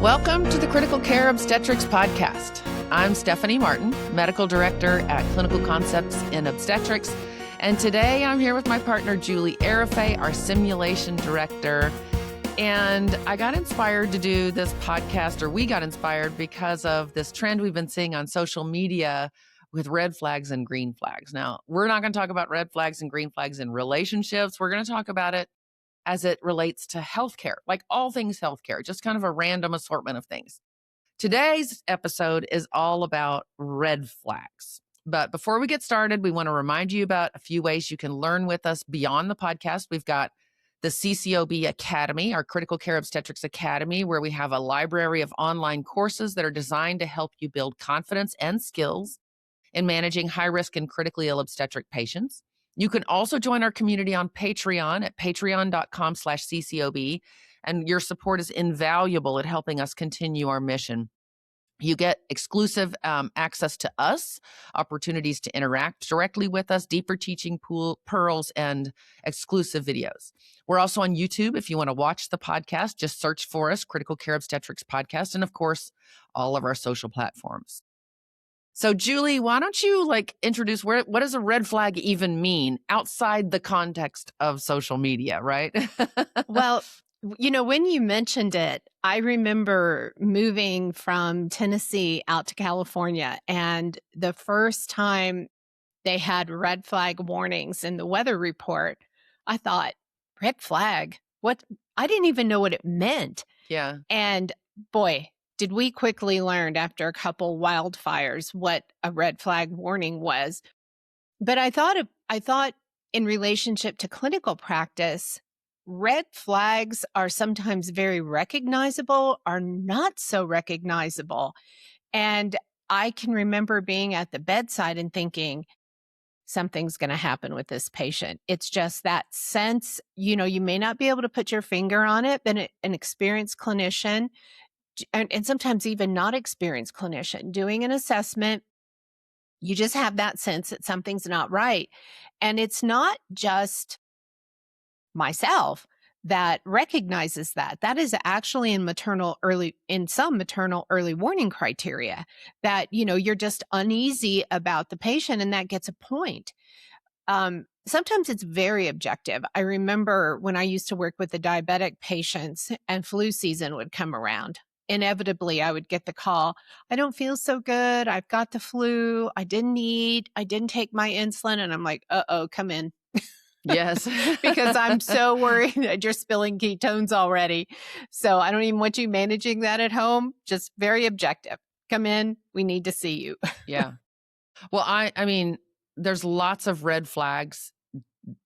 Welcome to the Critical Care Obstetrics podcast. I'm Stephanie Martin, Medical Director at Clinical Concepts in Obstetrics. And today I'm here with my partner, Julie Arafay, our Simulation Director. And I got inspired to do this podcast, or we got inspired because of this trend we've been seeing on social media with red flags and green flags. Now, we're not going to talk about red flags and green flags in relationships. We're going to talk about it as it relates to healthcare, like all things healthcare, just kind of a random assortment of things. Today's episode is all about red flags. But before we get started, we want to remind you about a few ways you can learn with us beyond the podcast. We've got the CCOB Academy, our Critical Care Obstetrics Academy, where we have a library of online courses that are designed to help you build confidence and skills in managing high-risk and critically ill obstetric patients. You can also join our community on Patreon at patreon.com/CCOB, and your support is invaluable at helping us continue our mission. You get exclusive access to us, opportunities to interact directly with us, deeper teaching pearls, and exclusive videos. We're also on YouTube. If you want to watch the podcast, just search for us, Critical Care Obstetrics Podcast, and of course, all of our social platforms. So Julie, why don't you introduce what does a red flag even mean outside the context of social media, right? Well, when you mentioned it, I remember moving from Tennessee out to California, and the first time they had red flag warnings in the weather report, I thought, red flag? What? I didn't even know what it meant. Yeah. And boy, did we quickly learn after a couple wildfires what a red flag warning was. But I thought in relationship to clinical practice, red flags are sometimes very recognizable, are not so recognizable. And I can remember being at the bedside and thinking, something's going to happen with this patient. It's just that sense, you may not be able to put your finger on it, but an experienced clinician, and sometimes even not experienced clinician, doing an assessment, you just have that sense that something's not right. And it's not just myself that recognizes that. That is actually in some maternal early warning criteria that, you're just uneasy about the patient, and that gets a point. Sometimes it's very objective. I remember when I used to work with the diabetic patients and flu season would come around. Inevitably, I would get the call, I don't feel so good. I've got the flu. I didn't eat. I didn't take my insulin. And I'm like, uh-oh, come in. Yes. Because I'm so worried that you're spilling ketones already. So I don't even want you managing that at home. Just very objective. Come in. We need to see you. Yeah. Well, I mean, there's lots of red flags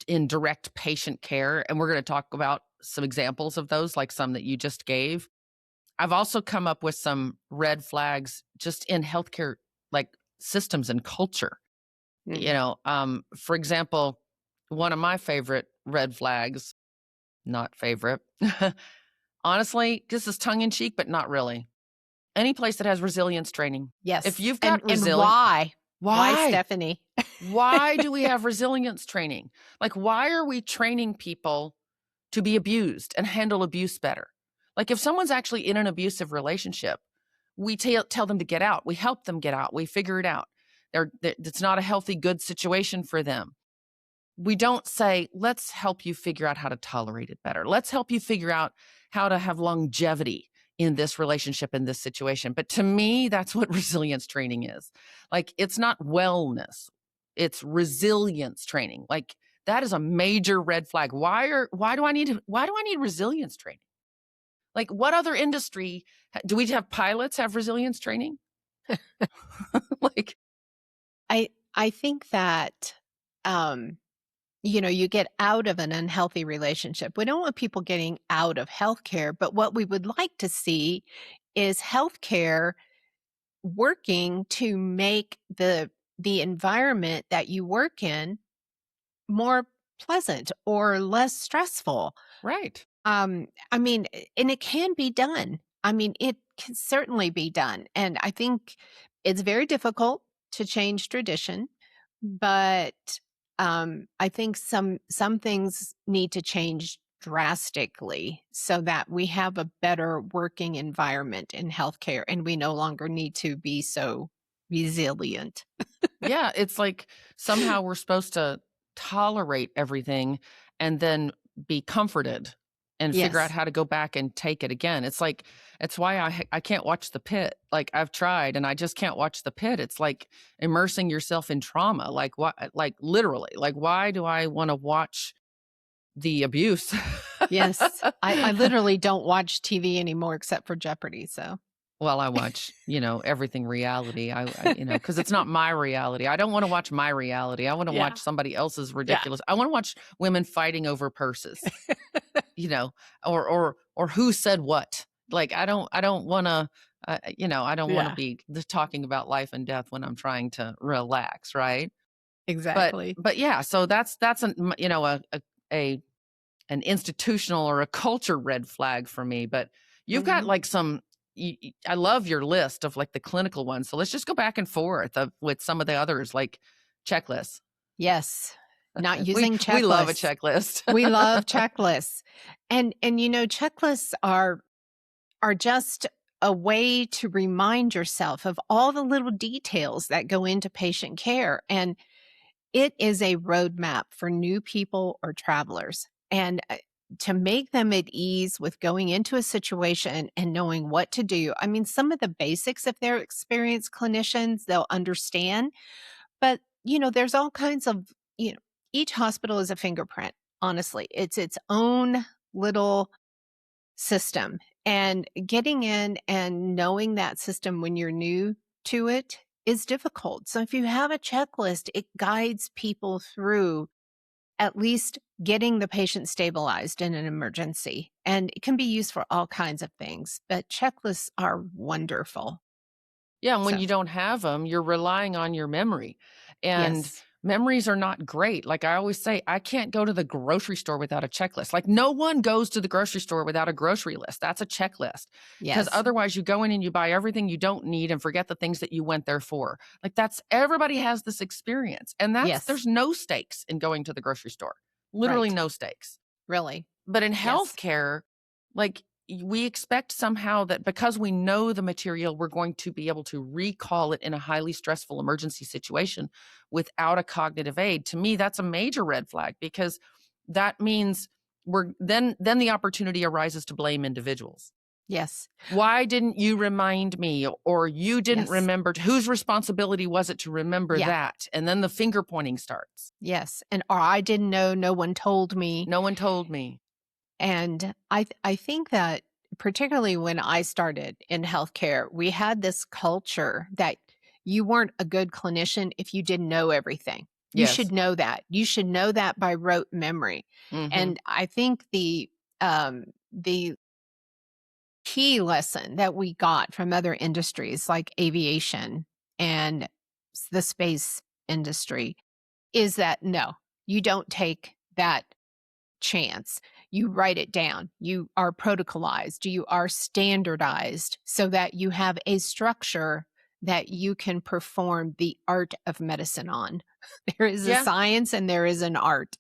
in direct patient care, and we're going to talk about some examples of those, like some that you just gave. I've also come up with some red flags just in healthcare, like systems and culture. For example, one of my favorite red flags, not favorite, honestly, this is tongue in cheek, but not really. Any place that has resilience training. Yes. If you've got and why? Why, Stephanie? Why do we have resilience training? Why are we training people to be abused and handle abuse better? If someone's actually in an abusive relationship, we tell them to get out. We help them get out. We figure it out. It's not a healthy, good situation for them. We don't say, let's help you figure out how to tolerate it better. Let's help you figure out how to have longevity in this relationship, in this situation. But to me, that's what resilience training is. It's not wellness. It's resilience training. That is a major red flag. Why do I need resilience training? What other industry do we have? Pilots have resilience training? I think that, you get out of an unhealthy relationship. We don't want people getting out of healthcare, but what we would like to see is healthcare working to make the environment that you work in more pleasant or less stressful. Right. And it can be done. It can certainly be done. And I think it's very difficult to change tradition, but I think some things need to change drastically so that we have a better working environment in healthcare and we no longer need to be so resilient. Yeah, it's like somehow we're supposed to tolerate everything and then be comforted and figure out Yes. how to go back and take it again. It's like it's why I can't watch The Pit. Like I've tried and I just can't watch The Pit. It's like immersing yourself in trauma. Like what like literally. Like why do I want to watch the abuse? Yes. I literally don't watch TV anymore except for Jeopardy, so. Well, I watch, everything reality. Because it's not my reality. I don't wanna watch my reality. I wanna Yeah. watch somebody else's Yeah. ridiculous I wanna watch women fighting over purses, you know, or who said what. Like, I don't wanna, I don't wanna Yeah. be just talking about life and death when I'm trying to relax, right? But Exactly. but yeah, so that's a an institutional or a culture red flag for me, but you've got Mhm. like some I love your list of like the clinical ones. So let's just go back and forth with some of the others like checklists. Yes. Not We using we love a checklists. checklist. We love checklists. And checklists are just a way to remind yourself of all the little details that go into patient care. And it is a roadmap for new people or travelers. And to make them at ease with going into a situation and knowing what to do. I mean, some of the basics, if they're experienced clinicians, they'll understand. But, there's all kinds of, each hospital is a fingerprint, honestly. It's its own little system. And getting in and knowing that system when you're new to it is difficult. So if you have a checklist, it guides people through at least getting the patient stabilized in an emergency. And it can be used for all kinds of things, but checklists are wonderful. Yeah, and when So, you don't have them, you're relying on your memory, and yes, memories are not great. Like I always say, I can't go to the grocery store without a checklist. Like no one goes to the grocery store without a grocery list. That's a checklist. Because yes, otherwise you go in and you buy everything you don't need and forget the things that you went there for. Like that's everybody has this experience. And yes, there's no stakes in going to the grocery store. Literally right. no stakes. Really. But in Yes, healthcare, like we expect somehow that because we know the material, we're going to be able to recall it in a highly stressful emergency situation without a cognitive aid. To me, that's a major red flag because that means then the opportunity arises to blame individuals. yes, Why didn't you remind me? Or you didn't yes. remember whose responsibility was it to remember Yeah, that? And then the finger pointing starts. yes. And or I didn't know, no one told me. No one told me. And I think that particularly when I started in healthcare, we had this culture that you weren't a good clinician if you didn't know everything. You Yes. should know that. You should know that by rote memory. Hmm. And I think the key lesson that we got from other industries like aviation and the space industry is that no, you don't take that chance. You write it down. You are protocolized. You are standardized so that you have a structure that you can perform the art of medicine on. There is a Yeah. science and there is an art.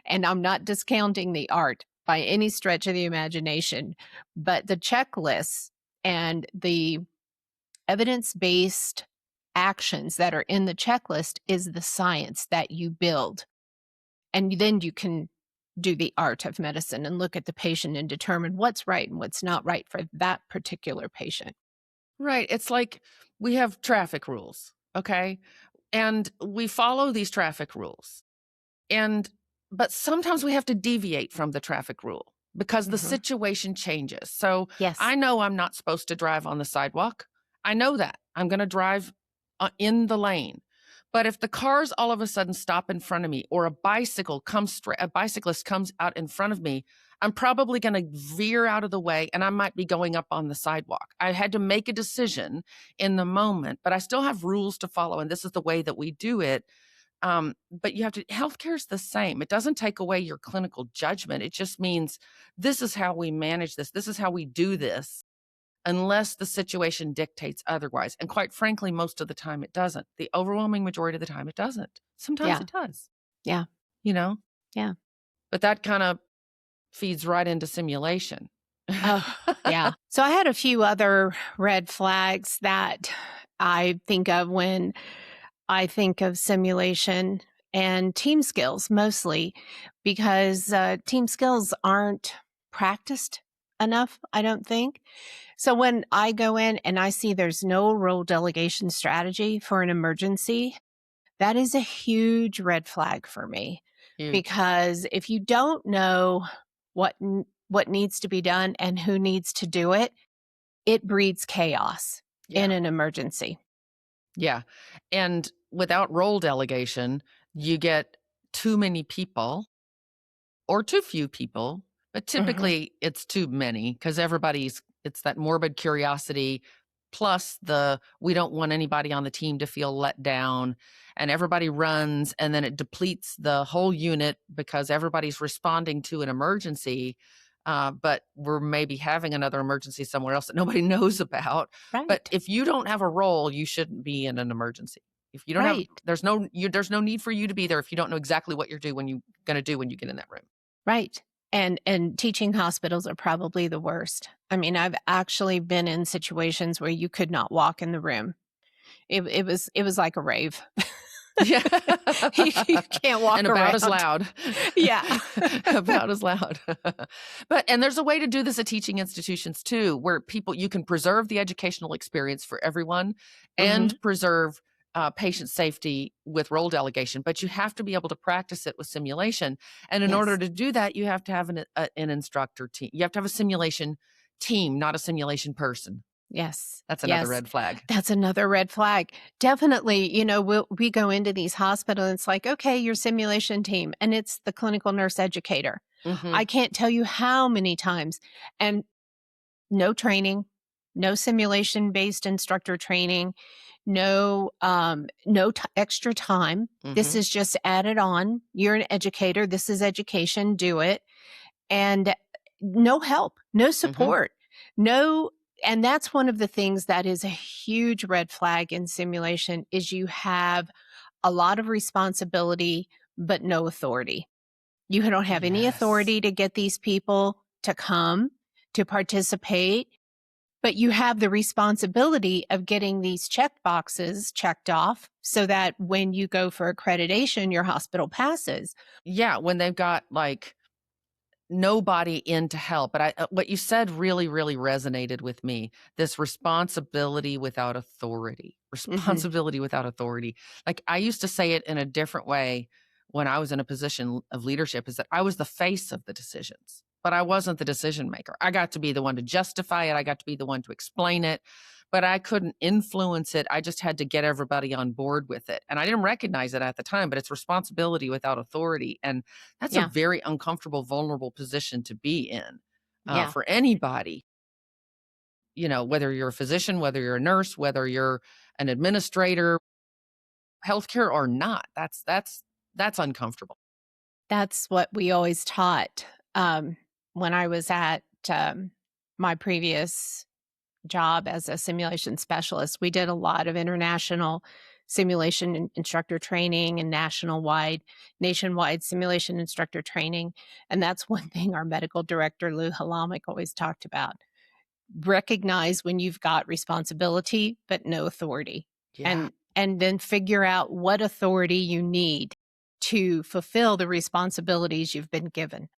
And I'm not discounting the art by any stretch of the imagination, but the checklists and the evidence based actions that are in the checklist is the science that you build. And then you can do the art of medicine and look at the patient and determine what's right and what's not right for that particular patient. Right. It's like we have traffic rules, okay? And we follow these traffic rules. And but sometimes we have to deviate from the traffic rule because the Mhm. situation changes. So Yes. I know I'm not supposed to drive on the sidewalk. I know that. I'm going to drive in the lane. But if the cars all of a sudden stop in front of me or a bicyclist comes out in front of me, I'm probably going to veer out of the way and I might be going up on the sidewalk. I had to make a decision in the moment, but I still have rules to follow and this is the way that we do it. But you have to healthcare is the same. It doesn't take away your clinical judgment. It just means this is how we manage this. This is how we do this unless the situation dictates otherwise. And quite frankly, most of the time it doesn't. The overwhelming majority of the time it doesn't. Sometimes Yeah. it does, Yeah. you know? Yeah. But that kind of feeds right into simulation. Oh, yeah. So I had a few other red flags that I think of when I think of simulation and team skills mostly because team skills aren't practiced enough, I don't think. So when I go in and I see there's no role delegation strategy for an emergency, that is a huge red flag for me Huge. because if you don't know what needs to be done and who needs to do it, it breeds chaos in Yeah. an emergency. Yeah. And without role delegation, you get too many people or too few people, but Mhm. typically it's too many because it's that morbid curiosity plus we don't want anybody on the team to feel let down, and everybody runs, and then it depletes the whole unit because everybody's responding to an emergency. But we're maybe having another emergency somewhere else that nobody knows about. But Right. if you don't have a role, you shouldn't be in an emergency. If you don't have, Right. there's no need for you to be there if you don't know exactly what you're going to do when you get in that room. Right. And teaching hospitals are probably the worst. I mean, I've actually been in situations where you could not walk in the room. It was like a rave. Yeah. You can't walk And about as around. loud. Yeah. About as loud. And there's a way to do this at teaching institutions too, where you can preserve the educational experience for everyone Mhm. and preserve patient safety with role delegation, but you have to be able to practice it with simulation. And in order Yes. to do that, you have to have an instructor team. You have to have a simulation team, not a simulation person. Yes. That's another Yes. red flag. That's another red flag. Definitely, we go into these hospitals and it's like, okay, your simulation team, and it's the clinical nurse educator. Hmm. I can't tell you how many times. And no training, no simulation based instructor training, no extra time. This Hmm. is just added on. You're an educator. This is education. Do it. And no help, no Hmm. support, no. And that's one of the things that is a huge red flag in simulation is you have a lot of responsibility, but no authority. You don't have any Yes. authority to get these people to come to participate, but you have the responsibility of getting these check boxes checked off so that when you go for accreditation, your hospital passes. Yeah, when they've got like nobody in to help. But what you said really, really resonated with me. This responsibility without authority, Hmm. responsibility without authority. Like I used to say it in a different way when I was in a position of leadership, is that I was the face of the decisions, but I wasn't the decision maker. I got to be the one to justify it. I got to be the one to explain it, but I couldn't influence it. I just had to get everybody on board with it. And I didn't recognize it at the time, but it's responsibility without authority. And that's a Yeah. very uncomfortable, vulnerable position to be in Yeah. for anybody, whether you're a physician, whether you're a nurse, whether you're an administrator, healthcare or not. That's uncomfortable. That's what we always taught, when I was at, my previous job as a simulation specialist. We did a lot of international simulation instructor training and nationwide simulation instructor training, and that's one thing our medical director, Lou Halamic, always talked about. Recognize when you've got responsibility, but no authority, Yeah. and then figure out what authority you need to fulfill the responsibilities you've been given.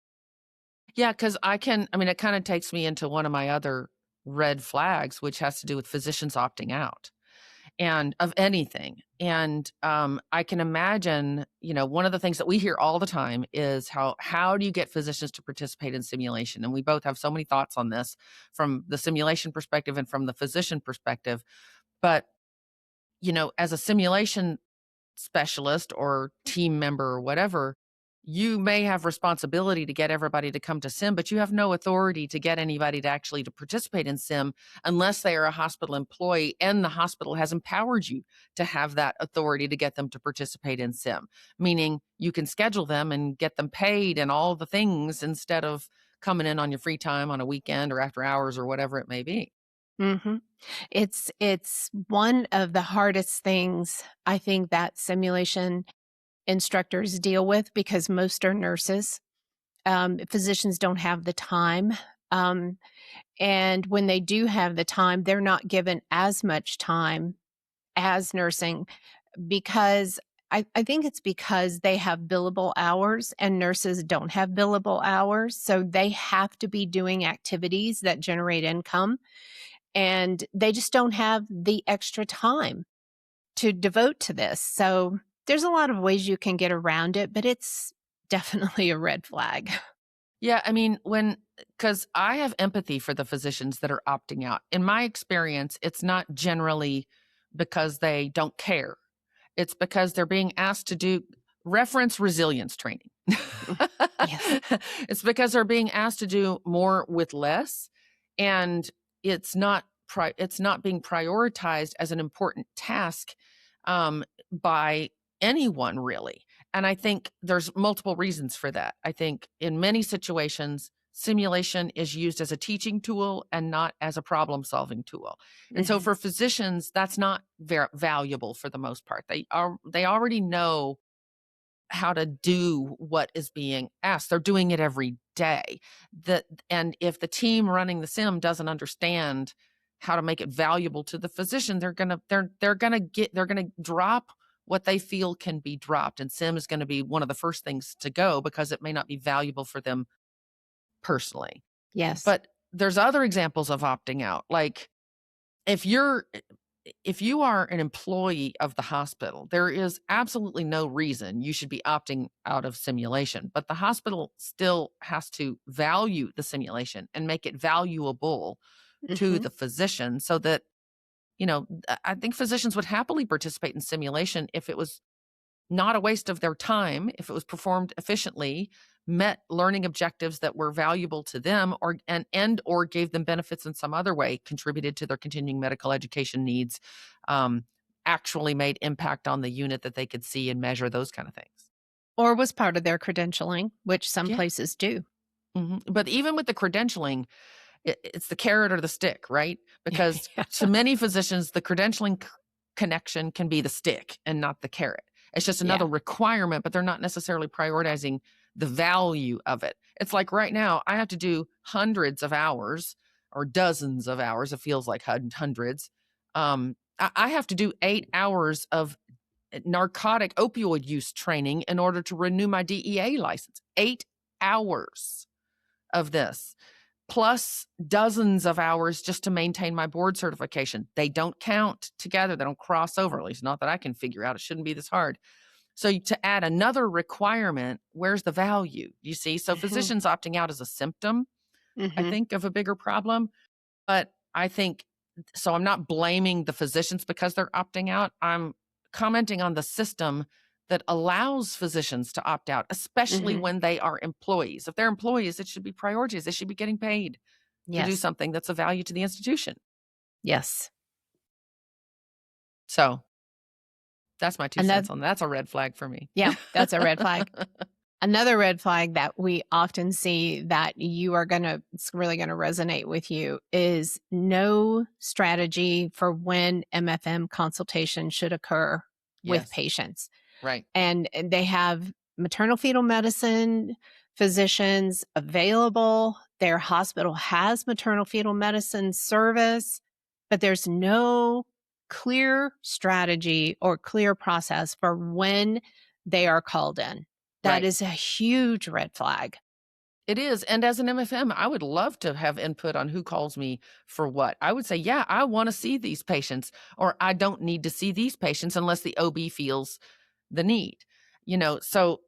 Yeah, because it kind of takes me into one of my other red flags, which has to do with physicians opting out and of anything. And I can imagine, one of the things that we hear all the time is how do you get physicians to participate in simulation? And we both have so many thoughts on this from the simulation perspective and from the physician perspective. But, as a simulation specialist or team member or whatever, you may have responsibility to get everybody to come to sim, but you have no authority to get anybody to participate in sim unless they are a hospital employee and the hospital has empowered you to have that authority to get them to participate in sim, meaning you can schedule them and get them paid and all the things instead of coming in on your free time on a weekend or after hours or whatever it may be. Mhm. It's one of the hardest things I think that simulation instructors deal with because most are nurses. physicians don't have the time. Um, and when they do have the time, they're not given as much time as nursing because I think it's because they have billable hours and nurses don't have billable hours. So they have to be doing activities that generate income and they just don't have the extra time to devote to this. So there's a lot of ways you can get around it, but it's definitely a red flag. Yeah, I mean, because I have empathy for the physicians that are opting out. In my experience, it's not generally because they don't care. It's because they're being asked to do reference resilience training. Yes. It's because they're being asked to do more with less, and it's not it's not being prioritized as an important task by anyone really. And I think there's multiple reasons for that. I think in many situations, simulation is used as a teaching tool and not as a problem solving tool. And so Mhm. for physicians, that's not very valuable for the most part. They already know how to do what is being asked. They're doing it every day. And if the team running the sim doesn't understand how to make it valuable to the physician, they're gonna drop what they feel can be dropped. And sim is going to be one of the first things to go because it may not be valuable for them personally. Yes. But there's other examples of opting out. Like if you're if you are an employee of the hospital, there is absolutely no reason you should be opting out of simulation, but the hospital still has to value the simulation and make it valuable to Mhm. the physician so that, I think physicians would happily participate in simulation if it was not a waste of their time, if it was performed efficiently, met learning objectives that were valuable to them or gave them benefits in some other way, contributed to their continuing medical education needs, um, actually made impact on the unit that they could see and measure, those kind of things. Or was part of their credentialing, which some Yeah. places do. But even with the credentialing, it's the carrot or the stick, right? Because Yeah. to many physicians, the credentialing connection can be the stick and not the carrot. It's just Yeah. another requirement, but they're not necessarily prioritizing the value of it. It's like right now, I have to do hundreds of hours or dozens of hours. It feels like hundreds. I have to do 8 hours of narcotic opioid use training in order to renew my DEA license. 8 hours of this plus dozens of hours just to maintain my board certification. They don't count together. They don't cross over, at least not that I can figure out. It shouldn't be this hard. So to add another requirement, where's the value? You see? So Mhm. physicians opting out is a symptom, I Mhm. think, of a bigger problem. But I think, so I'm not blaming the physicians because they're opting out. I'm commenting on the system that allows physicians to opt out, especially Mhm. when they are employees. If they're employees, it should be priorities. They should be getting paid to do Yes. something that's of value to the institution. Yes. So that's my two And that cents on that. That's a red flag for me. yeah, that's a red flag. Another red flag that we often see that it's really gonna resonate with you is no strategy for when MFM consultation should occur with Yes, patients. right, And they have maternal fetal medicine physicians available. Their hospital has maternal fetal medicine service, but there's no clear strategy or clear process for when they are called in. That right. is a huge red flag. It is. And as an MFM, I would love to have input on who calls me for what. I would say, yeah, I want to see these patients, or I don't need to see these patients unless the OB feels the need. So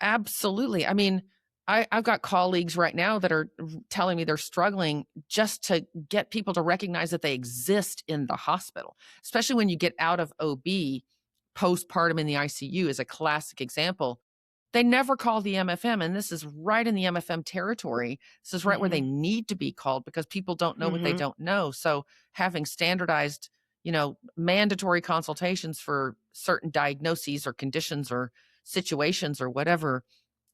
absolutely. I mean, I've got colleagues right now that are telling me they're struggling just to get people to recognize that they exist in the hospital, especially when you get out of OB. Postpartum in the ICU is a classic example. They never call the MFM, and this is right in the MFM territory. This is right where they Mhm. need to be called because people don't know what they Mhm. don't know. So having standardized, mandatory consultations for certain diagnoses or conditions or situations or whatever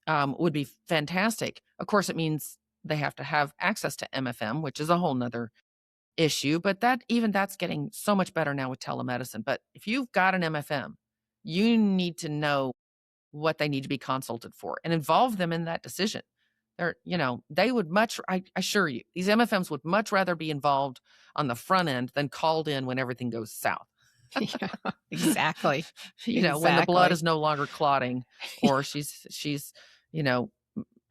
would be fantastic. Of course, it means they have to have access to MFM, which is a whole nother issue, but that's getting so much better now with telemedicine. But if you've got an MFM, you need to know what they need to be consulted for and involve them in that decision. Or, they would I assure you, these MFMs would much rather be involved on the front end than called in when everything goes south. Yeah, exactly. When the blood Exactly. is no longer clotting, or she's,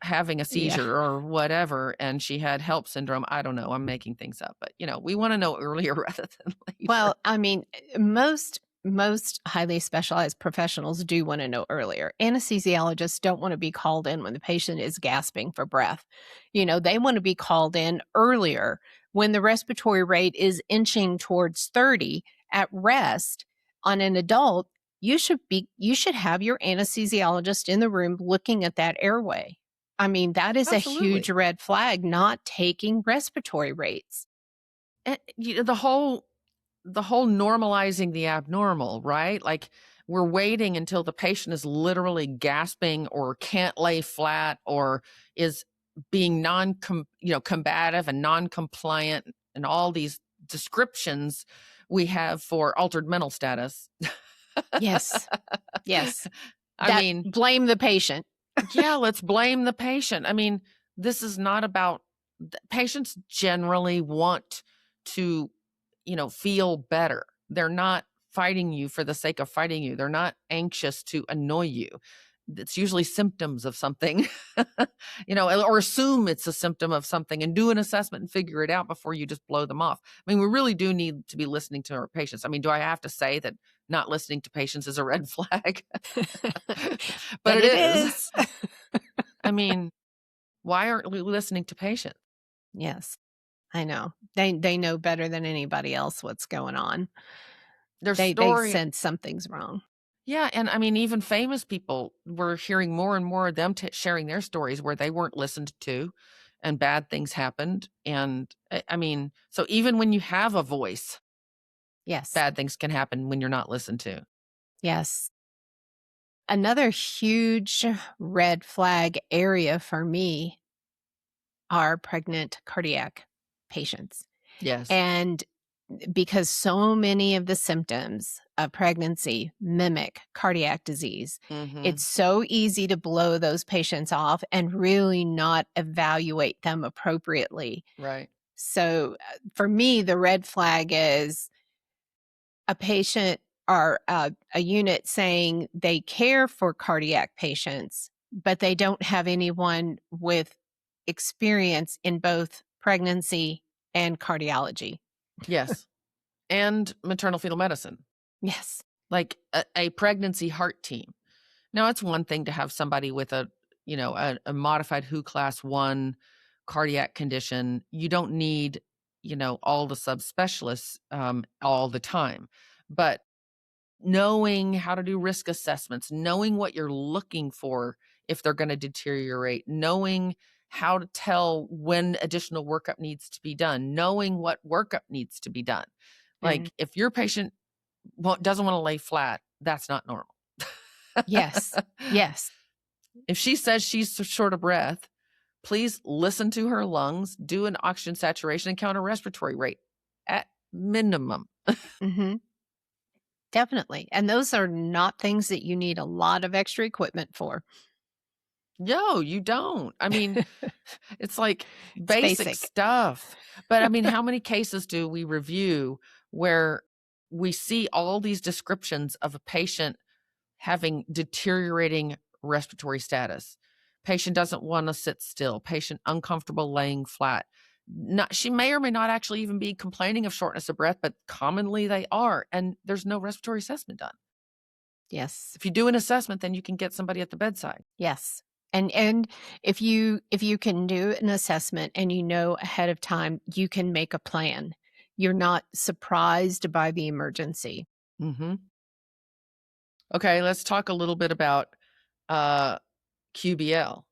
having a Yeah. seizure or whatever, and she had HELLP syndrome. I don't know. I'm making things up, but we want to know earlier rather than later. Well, I mean, most highly specialized professionals do want to know earlier. Anesthesiologists don't want to be called in when the patient is gasping for breath. They want to be called in earlier when the respiratory rate is inching towards 30 at rest. On an adult, you should have your anesthesiologist in the room looking at that airway. I mean, that is Absolutely. a huge red flag, not taking respiratory rates. And, the whole normalizing the abnormal, right? Like, we're waiting until the patient is literally gasping or can't lay flat or is being combative and non-compliant, and all these descriptions we have for altered mental status. Yes. Yes. I mean, blame the patient. yeah, let's blame the patient. I mean, this is not about patients generally want to, feel better. They're not fighting you for the sake of fighting you. They're not anxious to annoy you. It's usually symptoms of something, or assume it's a symptom of something and do an assessment and figure it out before you just blow them off. I mean, we really do need to be listening to our patients. I mean, do I have to say that not listening to patients is a red flag? But it is. I mean, why aren't we listening to patients? Yes, I know. They know better than anybody else what's going on. They sense something's wrong. Yeah, and I mean, even famous people, we're hearing more and more of them sharing their stories where they weren't listened to and bad things happened. And I mean, so even when you have a voice, Yes. bad things can happen when you're not listened to. Yes. Another huge red flag area for me are pregnant cardiac patients. Yes. And because so many of the symptoms of pregnancy mimic cardiac disease, it's so easy to blow those patients off and really not evaluate them appropriately. Right. So for me, the red flag is a patient or a unit saying they care for cardiac patients, but they don't have anyone with experience in both pregnancy and cardiology. Yes. And maternal fetal medicine. Yes. Like a pregnancy heart team. Now, it's one thing to have somebody with a modified WHO class 1 cardiac condition. You don't need, all the subspecialists all the time. But knowing how to do risk assessments, knowing what you're looking for if they're going to deteriorate, knowing how to tell when additional workup needs to be done, knowing what workup needs to be done. Like, if your patient doesn't want to lay flat, that's not normal. Yes. Yes. If she says she's short of breath, please listen to her lungs, do an oxygen saturation, and count her respiratory rate at minimum. Definitely. And those are not things that you need a lot of extra equipment for. No, you don't. I mean, it's like basic stuff. But I mean, how many cases do we review where we see all these descriptions of a patient having deteriorating respiratory status? Patient doesn't want to sit still. Patient uncomfortable laying flat. She may or may not actually even be complaining of shortness of breath, but commonly they are. And there's no respiratory assessment done. Yes. If you do an assessment, then you can get somebody at the bedside. Yes. And if you can do an assessment and you know ahead of time, you can make a plan. You're not surprised by the emergency. Okay, let's talk a little bit about QBL.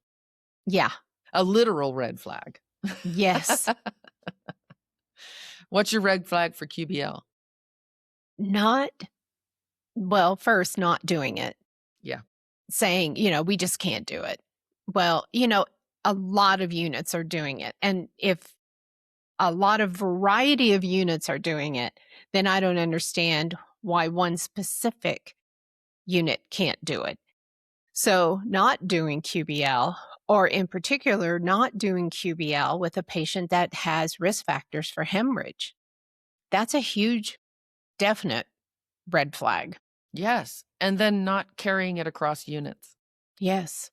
Yeah. A literal red flag. Yes. What's your red flag for QBL? First, not doing it. Yeah. Saying, we just can't do it. Well, a lot of units are doing it. And if a lot of variety of units are doing it, then I don't understand why one specific unit can't do it. So not doing QBL or in particular, not doing QBL with a patient that has risk factors for hemorrhage. That's a huge, definite red flag. Yes. And then not carrying it across units. Yes.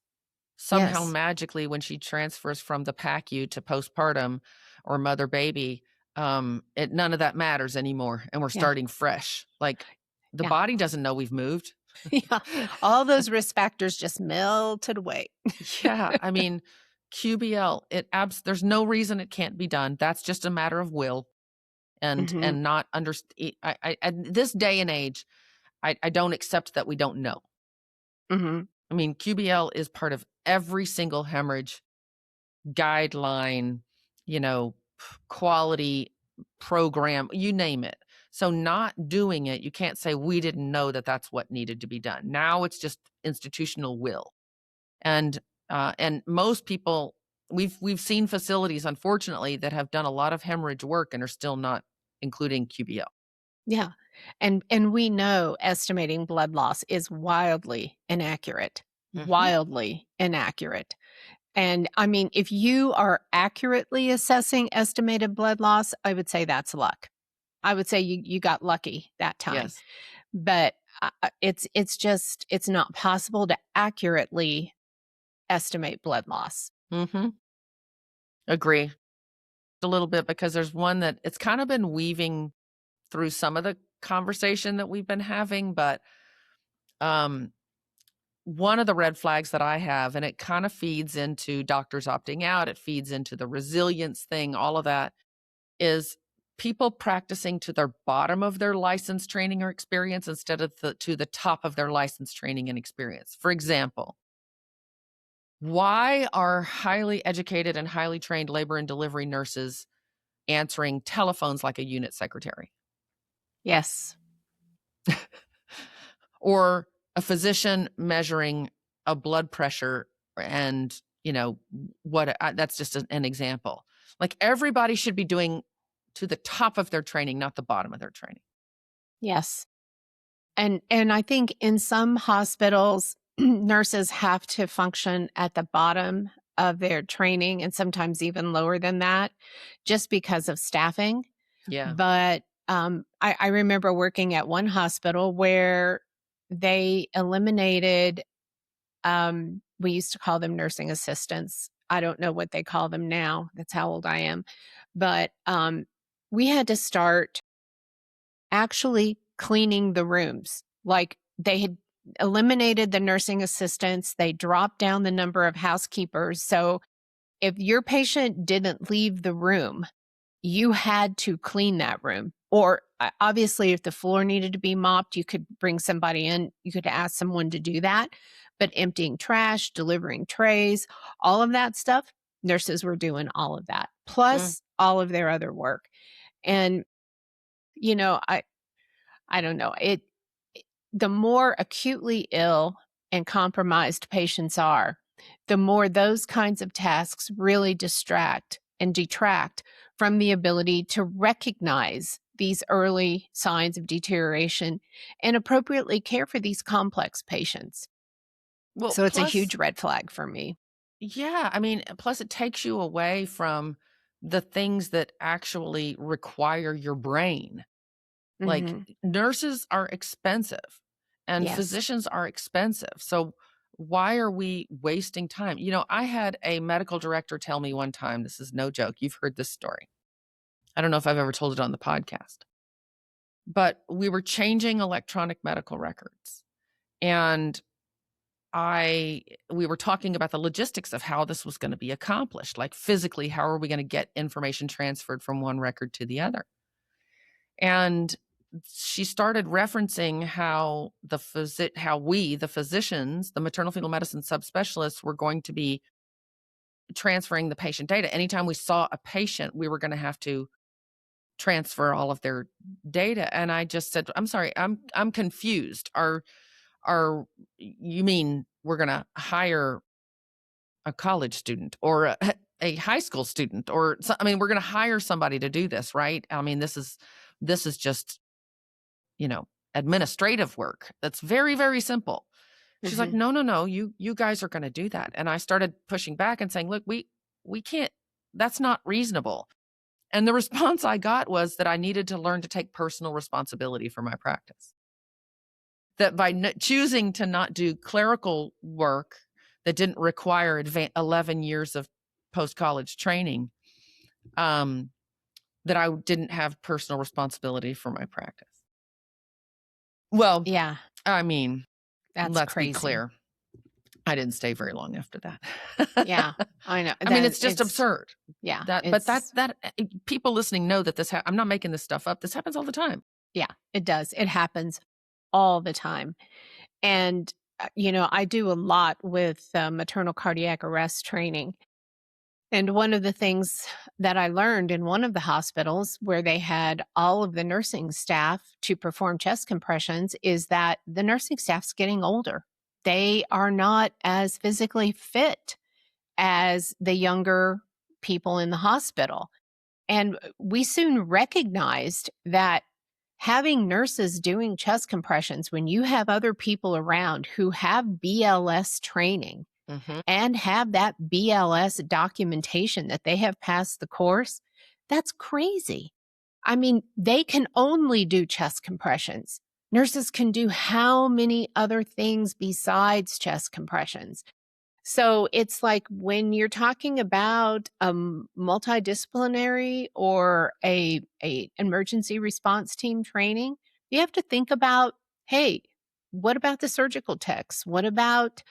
Somehow Yes. magically, when she transfers from the PACU to postpartum or mother baby, none of that matters anymore. And we're Yeah. starting fresh. Like the Yeah. body doesn't know we've moved. Yeah. All those risk factors just melted away. Yeah. I mean, QBL, there's no reason it can't be done. That's just a matter of will and Mhm. not understand. At this day and age, I don't accept that we don't know. Mhm. I mean, QBL is part of every single hemorrhage guideline, quality program, you name it. So not doing it, you can't say we didn't know that that's what needed to be done. Now it's just institutional will. And most people, we've seen facilities, unfortunately, that have done a lot of hemorrhage work and are still not including QBL. Yeah. And we know estimating blood loss is wildly inaccurate. Mhm. Wildly inaccurate. And I mean, if you are accurately assessing estimated blood loss, I would say that's luck. I would say you got lucky that time. Yes. But it's not possible to accurately estimate blood loss. Mhm. Agree. A little bit, because there's one that it's kind of been weaving through some of the conversation that we've been having, but um one of the red flags that I have, and it kind of feeds into doctors opting out, it feeds into the resilience thing, all of that, is people practicing to their bottom of their license training or experience instead of to the top of their license training and experience. For example, why are highly educated and highly trained labor and delivery nurses answering telephones like a unit secretary? Yes. Or a physician measuring a blood pressure and, that's just an example. Like everybody should be doing to the top of their training, not the bottom of their training. Yes. And I think in some hospitals, nurses have to function at the bottom of their training and sometimes even lower than that just because of staffing. Yeah. But I remember working at one hospital where they eliminated, we used to call them nursing assistants. I don't know what they call them now. That's how old I am. But we had to start actually cleaning the rooms. Like they had eliminated the nursing assistants, they dropped down the number of housekeepers. So if your patient didn't leave the room, you had to clean that room. Or obviously, if the floor needed to be mopped, you could bring somebody in, you could ask someone to do that. But emptying trash, delivering trays, all of that stuff, nurses were doing all of that, Mm. plus all of their other work. And, you know, I don't know. The more acutely ill and compromised patients are, the more those kinds of tasks really distract and detract from the ability to recognize these early signs of deterioration and appropriately care for these complex patients. Well, So it's a plus, huge red flag for me. yeah, I mean, plus it takes you away from the things that actually require your brain. Like Mhm. nurses are expensive and Yes. physicians are expensive. So why are we wasting time? I had a medical director tell me one time, this is no joke. You've heard this story. I don't know if I've ever told it on the podcast, but we were changing electronic medical records and we were talking about the logistics of how this was going to be accomplished. Like physically, how are we going to get information transferred from one record to the other? And she started referencing how the physicians, the maternal fetal medicine subspecialists, were going to be transferring the patient data. Anytime we saw a patient, we were going to have to transfer all of their data. And I just said, "I'm sorry, I'm confused. Are you mean we're going to hire a college student or a high school student or I mean, we're going to hire somebody to do this, right? I mean, this is just, administrative work. That's very, very simple." She's like, no, you guys are going to do that. And I started pushing back and saying, look, we can't, that's not reasonable. And the response I got was that I needed to learn to take personal responsibility for my practice. That by choosing to not do clerical work that didn't require 11 years of post-college training, that I didn't have personal responsibility for my practice. Well, Yeah, I mean, that's let's crazy. be clear. I didn't stay very long after that. Yeah, I know. I mean, it's just absurd. Yeah. But that people listening know that I'm not making this stuff up. This happens all the time. Yeah, it does. It happens all the time. And, I do a lot with maternal cardiac arrest training. And one of the things that I learned in one of the hospitals where they had all of the nursing staff to perform chest compressions is that the nursing staff's getting older. They are not as physically fit as the younger people in the hospital. And we soon recognized that having nurses doing chest compressions when you have other people around who have BLS training and have that BLS documentation that they have passed the course, that's crazy. I mean, they can only do chest compressions. Nurses can do how many other things besides chest compressions? So it's like when you're talking about multidisciplinary or a emergency response team training, you have to think about, hey, what about the surgical techs? What about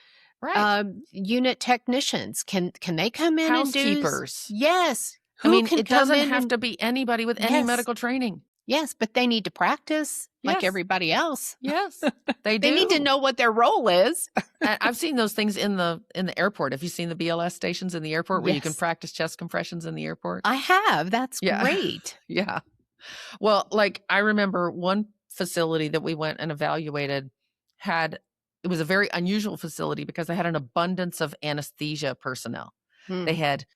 unit technicians? Can they come in and do housekeepers? Yes. I mean, it doesn't have to be anybody with any Yes. medical training. Yes, but they need to practice like Yes. everybody else. Yes, they do. They need to know what their role is. I've seen those things in the airport. Have you seen the BLS stations in the airport where you can Yes. practice chest compressions in the airport? I have. That's great. Yeah. Well, like I remember one facility that we went and evaluated it was a very unusual facility because they had an abundance of anesthesia personnel. They had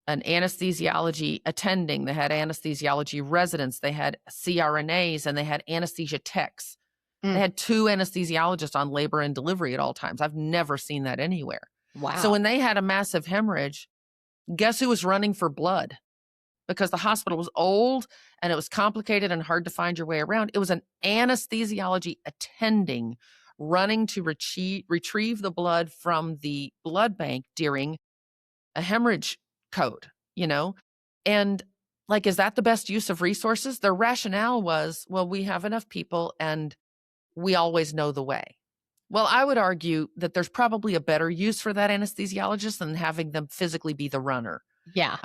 an anesthesiology attending, they had anesthesiology residents, they had CRNAs, and they had anesthesia techs. They had 2 anesthesiologists on labor and delivery at all times. I've never seen that anywhere. Wow. So when they had a massive hemorrhage, guess who was running for blood? Because the hospital was old and it was complicated and hard to find your way around. It was an anesthesiology attending running to retrieve the blood from the blood bank during a hemorrhage code, And like, is that the best use of resources? Their rationale was, well, we have enough people and we always know the way. Well, I would argue that there's probably a better use for that anesthesiologist than having them physically be the runner. Yeah.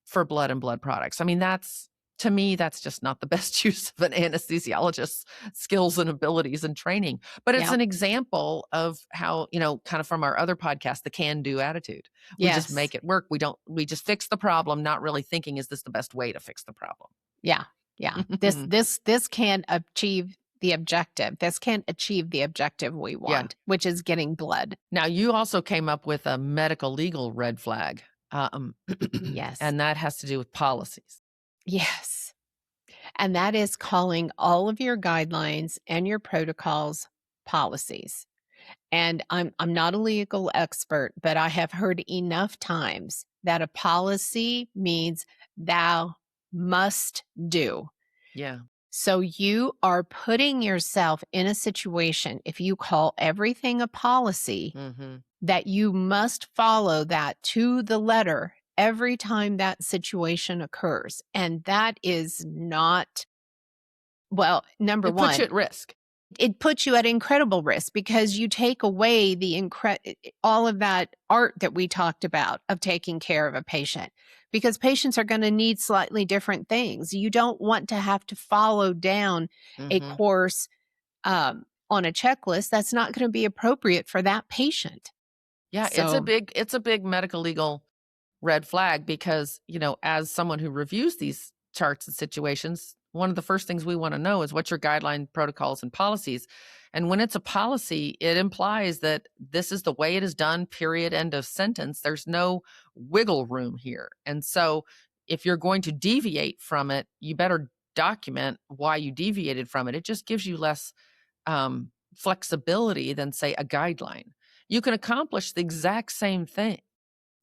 For blood and blood products. I mean, to me, that's just not the best use of an anesthesiologist's skills and abilities and training. But it's an example of how, kind of from our other podcast, the can-do attitude. We just make it work. We just fix the problem, not really thinking, is this the best way to fix the problem? Yeah. Yeah. This can achieve the objective. This can't achieve the objective we want, which is getting blood. Now, you also came up with a medical legal red flag. Yes. And that has to do with policies. Yes. And that is calling all of your guidelines and your protocols policies. And I'm not a legal expert, but I have heard enough times that a policy means thou must do. Yeah. So you are putting yourself in a situation, if you call everything a policy, that you must follow that to the letter every time that situation occurs. And that is not, well, number one. It puts you at risk. It puts you at incredible risk because you take away all of that art that we talked about of taking care of a patient, because patients are going to need slightly different things. You don't want to have to follow down a course on a checklist that's not going to be appropriate for that patient. Yeah, So, it's a big medical legal red flag because, as someone who reviews these charts and situations, one of the first things we want to know is what's your guideline, protocols, and policies. And when it's a policy, it implies that this is the way it is done, period, end of sentence. There's no wiggle room here. And so if you're going to deviate from it, you better document why you deviated from it. It just gives you less flexibility than, say, a guideline. You can accomplish the exact same thing,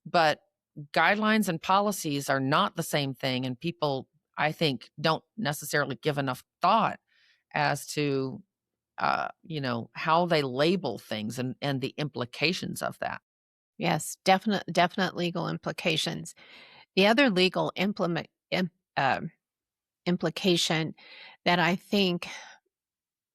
but guidelines and policies are not the same thing. And people, I think, don't necessarily give enough thought as to, how they label things and the implications of that. Yes, definite legal implications. The other legal implication that I think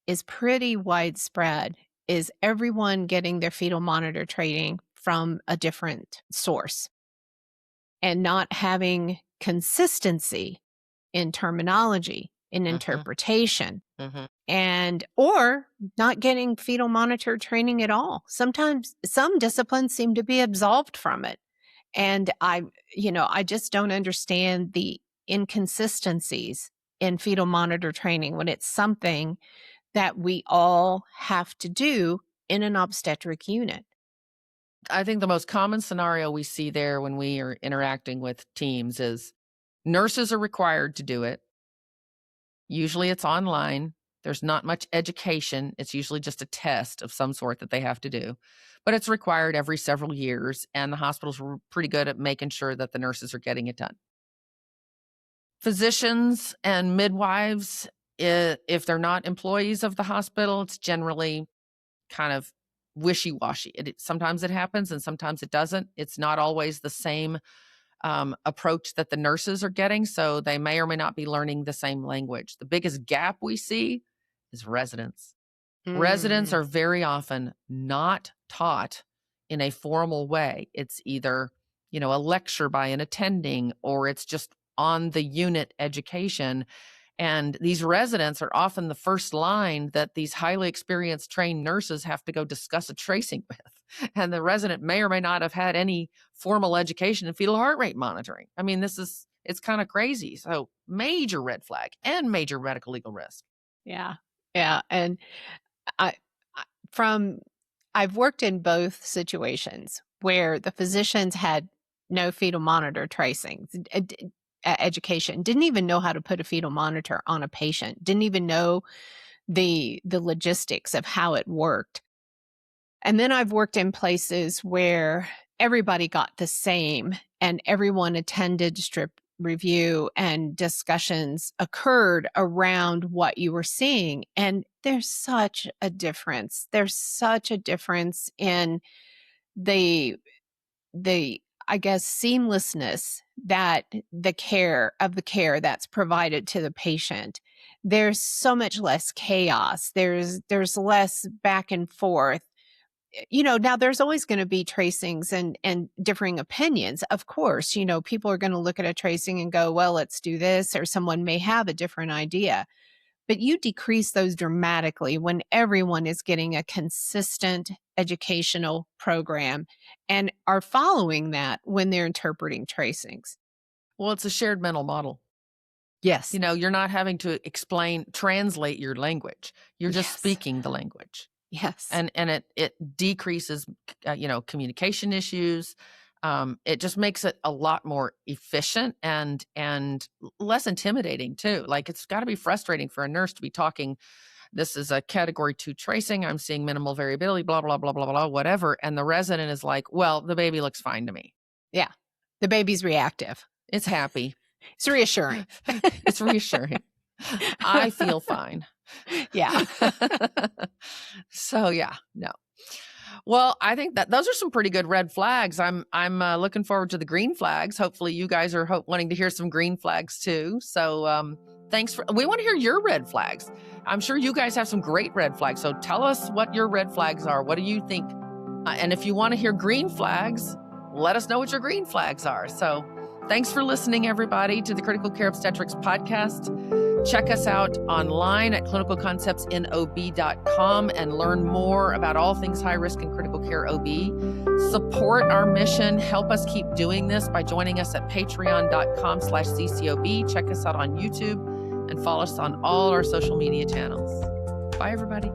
is pretty widespread is everyone getting their fetal monitor training from a different source and not having consistency in terminology, in interpretation, and or not getting fetal monitor training at all. Sometimes some disciplines seem to be absolved from it. And I just don't understand the inconsistencies in fetal monitor training when it's something that we all have to do in an obstetric unit. I think the most common scenario we see there when we are interacting with teams is nurses are required to do it. Usually it's online. There's not much education. It's usually just a test of some sort that they have to do, but it's required every several years, and the hospitals are pretty good at making sure that the nurses are getting it done. Physicians and midwives, if they're not employees of the hospital, it's generally kind of wishy-washy. Sometimes it happens and sometimes it doesn't. It's not always the same approach that the nurses are getting, so they may or may not be learning the same language. The biggest gap we see is residents. Residents are very often not taught in a formal way. It's either, a lecture by an attending, or it's just on the unit education. And these residents are often the first line that these highly experienced trained nurses have to go discuss a tracing with. And the resident may or may not have had any formal education in fetal heart rate monitoring. I mean, it's kind of crazy. So major red flag and major medical legal risk. Yeah. Yeah. And I've worked in both situations where the physicians had no fetal monitor tracing education, didn't even know how to put a fetal monitor on a patient, didn't even know the logistics of how it worked. And then I've worked in places where everybody got the same and everyone attended strip review and discussions occurred around what you were seeing. And there's such a difference. There's such a difference in the I guess, seamlessness that the care that's provided to the patient. There's so much less chaos. There's less back and forth. Now there's always going to be tracings and differing opinions. Of course, people are going to look at a tracing and go, well, let's do this, or someone may have a different idea. But you decrease those dramatically when everyone is getting a consistent educational program and are following that when they're interpreting tracings. Well, it's a shared mental model. Yes. You're not having to translate your language. You're just speaking the language. Yes. And it decreases, communication issues. It just makes it a lot more efficient and less intimidating too. Like, it's got to be frustrating for a nurse to be talking, this is a category 2 tracing, I'm seeing minimal variability, blah, blah, blah, blah, blah, whatever. And the resident is like, well, the baby looks fine to me. Yeah. The baby's reactive. It's happy. It's reassuring. It's reassuring. I feel fine. Yeah. So yeah, no. Well, I think that those are some pretty good red flags. I'm looking forward to the green flags. Hopefully you guys are wanting to hear some green flags too. So we want to hear your red flags. I'm sure you guys have some great red flags. So tell us what your red flags are. What do you think? And if you want to hear green flags, let us know what your green flags are. So thanks for listening, everybody, to the Critical Care Obstetrics podcast. Check us out online at clinicalconceptsinob.com and learn more about all things high risk and critical care OB. Support our mission. Help us keep doing this by joining us at patreon.com/CCOB. Check us out on YouTube and follow us on all our social media channels. Bye, everybody.